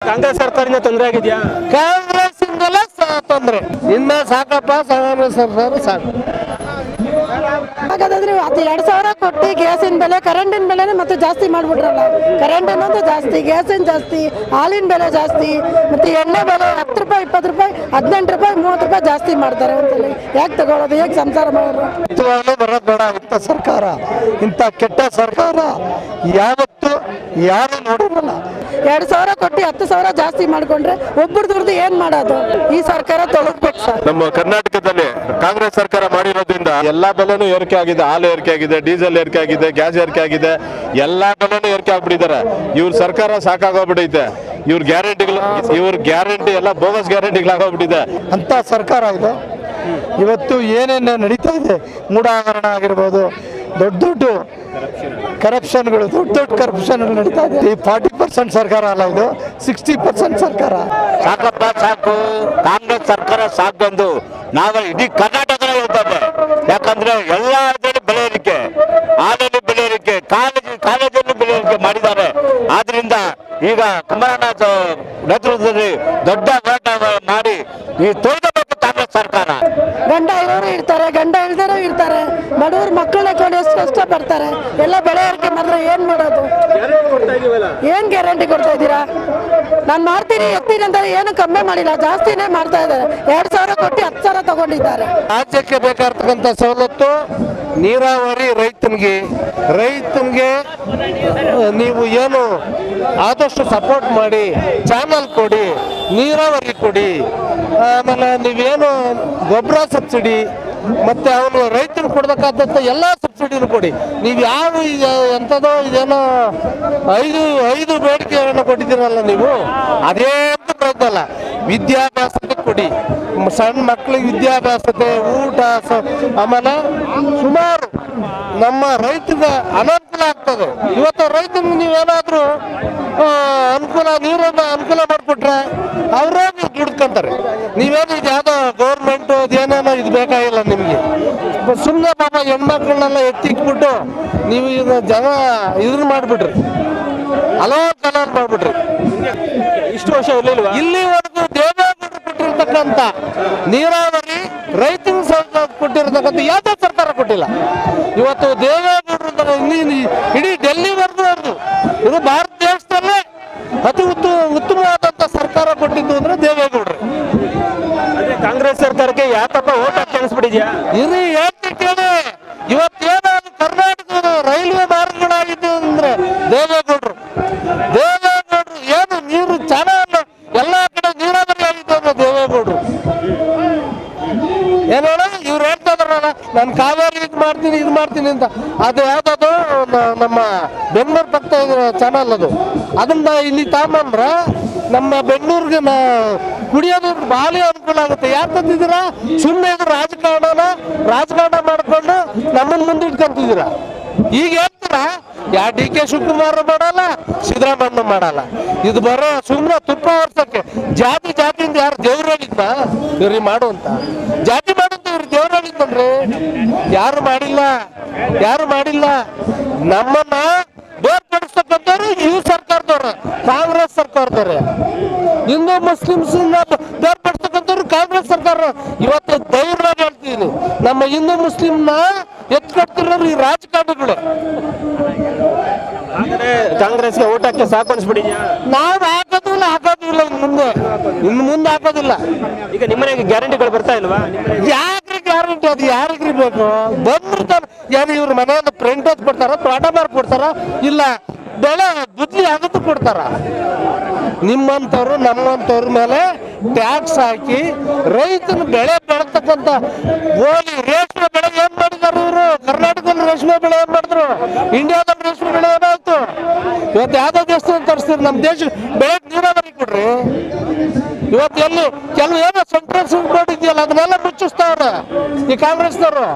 ಕಾಂಗ್ರೆಸ್ ಸರ್ಕಾರದಿಂದ ತೊಂದರೆ ಆಗಿದೆಯಾ? ಕಾಂಗ್ರೆಸ್ ಇಂದಲೇ ತೊಂದರೆ. ಇನ್ನ ಸಾಕಪ್ಪ, ಕಾಂಗ್ರೆಸ್ ಸರ್ಕಾರ ಸಾಕು. ಹಾಗಾದ್ರೆ 2,000 ಕೊಟ್ಟು ಗ್ಯಾಸಿನ ಬೆಲೆ, ಕರೆಂಟಿನ ಬೆಲೆನೇ ಮತ್ತೆ ಜಾಸ್ತಿ ಮಾಡ್ಬಿಟ್ರಲ್ಲ. ಕರೆಂಟ್ ಅನ್ನೋದು ಜಾಸ್ತಿ, ಗ್ಯಾಸಿನ ಜಾಸ್ತಿ, ಹಾಲಿನ ಬೆಲೆ ಜಾಸ್ತಿ, ಮತ್ತೆ ಎಣ್ಣೆ ಬೆಲೆ 10 ರೂಪಾಯಿ, 20 ರೂಪಾಯಿ, 18 ರೂಪಾಯಿ, 30 ರೂಪಾಯಿ ಜಾಸ್ತಿ ಮಾಡ್ತಾರೆ. ಅಂತೇಳಿ ಯಾಕೆ ತಗೊಳ್ಳೋದು, ಹೇಗೆ ಸಂಸಾರ ಮಾಡೋದು? ಬರೋದು ಬೇಡ ಇಂಥ ಸರ್ಕಾರ, ಇಂಥ ಕೆಟ್ಟ ಸರ್ಕಾರ ಯಾವತ್ತು ಯಾರು ನೋಡಿರಲ್ಲ. 2,000 ಕೊಟ್ಟು 10,000 ಜಾಸ್ತಿ ಮಾಡ್ಕೊಂಡ್ರೆ ಒಬ್ಬರು ದುಡ್ದು ಏನ್ ಮಾಡೋದು? ಈ ಸರ್ಕಾರ ತೊಳಗ್ಬೇಕು ಸರ್. ನಮ್ಮ ಕರ್ನಾಟಕದಲ್ಲಿ ಕಾಂಗ್ರೆಸ್ ಸರ್ಕಾರ ಮಾಡಿರೋದ್ರಿಂದ ಎಲ್ಲಾ ಬೆಲೆನೂ ಏರಿಕೆ ಆಗಿದೆ. ಹಾಲು ಏರಿಕೆ ಆಗಿದೆ, ಡೀಸೆಲ್ ಏರಿಕೆ ಆಗಿದೆ, ಗ್ಯಾಸ್ ಏರಿಕೆ ಆಗಿದೆ, ಎಲ್ಲಾ ಬೆಲೆನೂ ಏರಿಕೆ ಆಗ್ಬಿಟ್ಟಿದ್ದಾರೆ. ಇವ್ರ ಸರ್ಕಾರ ಸಾಕಾಗೋಗ್ಬಿಟ್ಟೈತೆ. ಇವ್ರ ಗ್ಯಾರಂಟಿ ಎಲ್ಲ ಬೋಗಸ್ ಗ್ಯಾರಂಟಿಗಳಾಗೋಗ್ಬಿಟ್ಟಿದೆ. ಅಂತ ಸರ್ಕಾರ ಇದೆ. ಇವತ್ತು ಏನೇನು ನಡೀತಾ ಇದೆ, ಮೂಢಾಹರಣ ಆಗಿರ್ಬೋದು, ದೊಡ್ಡ ಕರಪ್ಷನ್ಗಳು, ದೊಡ್ಡ ಕರಪ್ಷನ್ಗಳು ನಡೀತಾ ಇದೆ. ಈ 40% ಸರ್ಕಾರ ಅಲ್ಲ, ಇದು 60% ಸರ್ಕಾರ. ಸಾಕಪ್ಪ ಸಾಕು, ಕಾಂಗ್ರೆಸ್ ಸರ್ಕಾರ ಸಾಕು ಬಂದು ನಾವು ಇಡೀ ಕರ್ನಾಟಕ ಇರ್ತದೆ. ಯಾಕಂದ್ರೆ ಎಲ್ಲ ಬೆಲೆ ಏರಿಕೆ, ಹಾಲಲ್ಲಿ ಬೆಲೆ ಏರಿಕೆ, ಕಾಲೇಜಲ್ಲಿ ಬೆಲೆ ಏರಿಕೆ ಮಾಡಿದ್ದಾರೆ. ಆದ್ರಿಂದ ಈಗ ಕುಮಾರನಾಥ್ ನೇತೃತ್ವದಲ್ಲಿ ದೊಡ್ಡ ಹೋರಾಟ ಮಾಡಿ ಈ ತೊಳೆದಬೇಕು ಕಾಂಗ್ರೆಸ್ ಸರ್ಕಾರ. ಗಂಡ ಇರೋರು ಇರ್ತಾರೆ, ಗಂಡ ಇಲ್ದಿರೋ ಇರ್ತಾರೆ, ಬಡವ್ರ ಮಕ್ಕಳನ್ನ ಕೊಂಡು ಎಷ್ಟು ಕಷ್ಟ ಪಡ್ತಾರೆ. ಎಲ್ಲ ಬೆಳೆ ಏರಿಕೆ ಮಾಡಿದ್ರೆ ಏನ್ ಮಾಡೋದು? ಏನ್ ಗ್ಯಾರಂಟಿ ಕೊಡ್ತಾ ಇದ್ದೀರಾ? ನಾನು ಮಾಡ್ತೀನಿ ಎತ್ತೀನಿ ಅಂತ ಏನು ಕಮ್ಮಿ ಮಾಡಿಲ್ಲ, ಜಾಸ್ತಿನೇ ಮಾಡ್ತಾ ಇದ್ದಾರೆ. 2,000 ಕೊಟ್ಟು 10,000 ತಗೊಂಡಿದ್ದಾರೆ. ರಾಜ್ಯಕ್ಕೆ ಬೇಕಾಗಿರ್ತಕ್ಕಂಥ ಸವಲತ್ತು ನೀರಾವರಿ ರೈತನಿಗೆ ನೀವು ಏನು ಆದಷ್ಟು ಸಪೋರ್ಟ್ ಮಾಡಿ, ಚಾನಲ್ ಕೊಡಿ, ನೀರಾವರಿ ಕೊಡಿ, ಆಮೇಲೆ ನೀವೇನು ಗೊಬ್ಬರ ಸಬ್ಸಿಡಿ, ಮತ್ತೆ ಅವನು ರೈತರು ಕೊಡ್ಬೇಕಾದಂಥ ಎಲ್ಲ ಸಬ್ಸಿಡಿನೂ ಕೊಡಿ. ನೀವು ಯಾವ ಎಂಥದೋ ಇದೇನೋ ಐದು ಬೇಡಿಕೆಗಳನ್ನು ಕೊಟ್ಟಿದ್ದೀರಲ್ಲ ನೀವು, ಅದೇ ಅಂತ ಪ್ರಯತ್ನ ಅಲ್ಲ. ವಿದ್ಯಾಭ್ಯಾಸಕ್ಕೆ ಕೊಡಿ, ಸಣ್ಣ ಮಕ್ಕಳಿಗೆ ವಿದ್ಯಾಭ್ಯಾಸತೆ, ಊಟ, ಆಮೇಲೆ ಸುಮಾರು ನಮ್ಮ ರೈತರಿಗೆ ಅನುಕೂಲ ಆಗ್ತದೆ. ಇವತ್ತು ರೈತನಿಗೆ ನೀವೇನಾದರೂ ನೀರನ್ನು ಅನುಕೂಲ ಮಾಡಿಕೊಟ್ರೆ ಅವರೇ ದುಡ್ಕೊಂತಾರೆ. ನೀವೇನು ಇದು ಯಾವುದೋ ಗೌರ್ಮೆಂಟು ಅದೇನೇನೋ ಇದು ಬೇಕಾಗಿಲ್ಲ ನಿಮಗೆ. ಸುಮ್ಮನೆ ಪಾಪ ಹೆಣ್ಮಕ್ಳನ್ನೆಲ್ಲ ಎತ್ತಿಕ್ಬಿಟ್ಟು ನೀವು ಈಗ ಜನ ಇದನ್ನ ಮಾಡಿಬಿಟ್ರಿ, ಹಲವಾರು ಕಲರ್ ಮಾಡಿಬಿಟ್ರಿ. ಇಷ್ಟು ವರ್ಷ ಇರಲಿಲ್ವಾ? ಇಲ್ಲಿವರೆಗೂ ದೇವೇಗೌಡರು ಕೊಟ್ಟಿರ್ತಕ್ಕಂಥ ನೀರಾವರಿ ರೈತರಿಗೆ ಕೊಟ್ಟಿರ್ತಕ್ಕಂಥ ಯಾವುದೇ ಸರ್ಕಾರ ಕೊಟ್ಟಿಲ್ಲ. ಇವತ್ತು ದೇವೇಗೌಡರು ಇಡೀ ಡೆಲ್ಲಿವರೆಗೂ ಇದು ಭಾರತ ದೇಶದಲ್ಲೇ ಅತಿ ಉತ್ತಮವಾದಂಥ ಸರ್ಕಾರ ಕೊಟ್ಟಿದ್ದು ಅಂದ್ರೆ ದೇವೇಗೌಡರು. ಕಾಂಗ್ರೆಸ್ ಸರ್ಕಾರಕ್ಕೆ ಯಾಕಪ್ಪ ಓಟ್ ಹಾಕಿ ಅನಿಸ್ಬಿಟ್ಟಿದ್ಯಾ? ಇರಿ ಹೇಳ್ತಿ ಕೇಳಿ. ಇವತ್ತೇನಾದ್ರು ಕರ್ನಾಟಕದ ರೈಲ್ವೆ ಮಾರ್ಗಗಳಾಗಿದ್ದು ಅಂದ್ರೆ ದೇವೇಗೌಡರು ಏನು ನೀರು ಚಾನಲ್ ಎಲ್ಲ ಕಡೆ ನೀರಾವರಿ ಆಗಿದ್ದು ಅಂದ್ರೆ ದೇವೇಗೌಡರು. ಏನೋಣ ಇವ್ರು ಹೇಳ್ತಾ ಇದಾರಲ್ಲ, ನಾನು ಕಾವೇರಿ ಇದು ಮಾಡ್ತೀನಿ ಅಂತ. ಅದು ಯಾವ್ದದು ನಮ್ಮ ಬೆಂಗಳೂರು ಪಕ್ಕ ಚಾನಲ್ ಅದನ್ನ ಇಲ್ಲಿ ತಗೊಂಡ್ರ ನಮ್ಮ ಬೆಂಗಳೂರಿಗೆ ಕುಡಿಯೋದು ಭಾಳ ಅನುಕೂಲ ಆಗುತ್ತೆ. ಯಾರು ತಂದಿದ್ದೀರಾ? ಸುಮ್ಮನೆ ಇದು ರಾಜಕಾರಣ ಮಾಡ್ಕೊಂಡು ನಮ್ಮನ್ನು ಮುಂದಿಟ್ಕೊಂತಿದ್ದೀರಾ. ಈಗ ಹೇಳ್ತೀರಾ DK ಶಿವಕುಮಾರ್ ಮಾಡಲ್ಲ, ಸಿದ್ದರಾಮಯ್ಯ ಮಾಡಲ್ಲ. ಇದು ಬರೋ ಸುಮ್ಮನೆ ತುಪ್ಪ ವರ್ಷಕ್ಕೆ ಜಾತಿಯಿಂದ ಯಾರು ದೇವ್ರು ಹೇಳಿದ್ದ ಇವ್ರಿಗೆ ಮಾಡುವಂತ, ಜಾತಿ ಮಾಡುವಂತ ಇವ್ರು ದೇವ್ರು ಹೇಳಿದ್ರಿ? ಯಾರು ಮಾಡಿಲ್ಲ. ನಮ್ಮನ್ನ ಬೇರ್ಪಡಿಸ್ತಕ್ಕಂಥವ್ರು ಈ ಸರ್ಕಾರದವ್ರು, ಕಾಂಗ್ರೆಸ್ ಸರ್ಕಾರದವ್ರೆ. ಹಿಂದೂ ಮುಸ್ಲಿಮ್ಸ್ ಬೇರ್ಪಡಿಸ್ತಕ್ಕಂಥವ್ರು ಕಾಂಗ್ರೆಸ್ ಸರ್ಕಾರ. ಇವತ್ತು ಧೈರ್ಯವಾಗಿ ಹೇಳ್ತೀನಿ, ನಮ್ಮ ಹಿಂದೂ ಮುಸ್ಲಿಂನ ಎತ್ಕೊಡ್ತಿರೋರು ಈ ರಾಜಕಾರಣಿಗಳು. ಕಾಂಗ್ರೆಸ್ಗೆ ಓಟ್ ಹಾಕಿ ಸಾಕು ಅನ್ಸ್ಬಿಟ್ಟಿದ್ಯಾ? ನಾವು ಹಾಕೋದಿಲ್ಲ ಇನ್ನು ಮುಂದೆ ಹಾಕೋದಿಲ್ಲ. ಈಗ ನಿಮ್ಮನೆಗೆ ಗ್ಯಾರಂಟಿಗಳು ಬರ್ತಾ ಇಲ್ವಾ? ಯಾಕ್ರಿ ಗ್ಯಾರಂಟಿ? ಅದು ಯಾರಿಗ್ರಿ ಬೇಕು? ಬಂದ್ಬಿಡ್ತಾರ. ಏನು ಇವ್ರ ಮನೆಯಲ್ಲಿ ಪ್ರಿಂಟ್ ಓದ್ ಕೊಡ್ತಾರ, ತೋಟ ಮಾರ್ ಕೊಡ್ತಾರ, ಇಲ್ಲ ಬೆಳೆ ಬುದ್ಧಿ ಆಗುತ್ತೆ ಕೊಡ್ತಾರ. ನಿಮ್ಮಂಥವ್ರು ನಮ್ಮಂಥವ್ರ ಮೇಲೆ ಟ್ಯಾಕ್ಸ್ ಹಾಕಿ ರೈತನ ಬೆಳೆ ಬೆಳತಕ್ಕಂಥ ರೇಷ್ಮೆ ಬೆಳೆ ಏನ್ ಮಾಡಿದಾರೆ ಇವರು? ಕರ್ನಾಟಕದಲ್ಲಿ ರೇಷ್ಮೆ ಬೆಳೆ ಏನ್ ಮಾಡಿದ್ರು? ಇಂಡಿಯಾದಲ್ಲಿ ರೇಷ್ಮೆ ಬೆಳೆ ಏನಾಯ್ತು? ಇವತ್ತು ಯಾವ್ದೋ ದೇಶದಲ್ಲಿ ತರಿಸ್ತೀರಿ, ನಮ್ಮ ದೇಶ ಬೆಳೆ ನೀರಾವರಿ ಕೊಡ್ರಿ. ಇವತ್ತು ಎಲ್ಲಿ ಕೆಲವು ಏನೋ ಸೆಂಟ್ರಲ್ ಬೋರ್ಡ್ ಇದೆಯಲ್ಲ ಅದನ್ನೆಲ್ಲ ಮುಚ್ಚಿಸ್ತಾವ್ರೆ ಈ ಕಾಂಗ್ರೆಸ್ನವರು.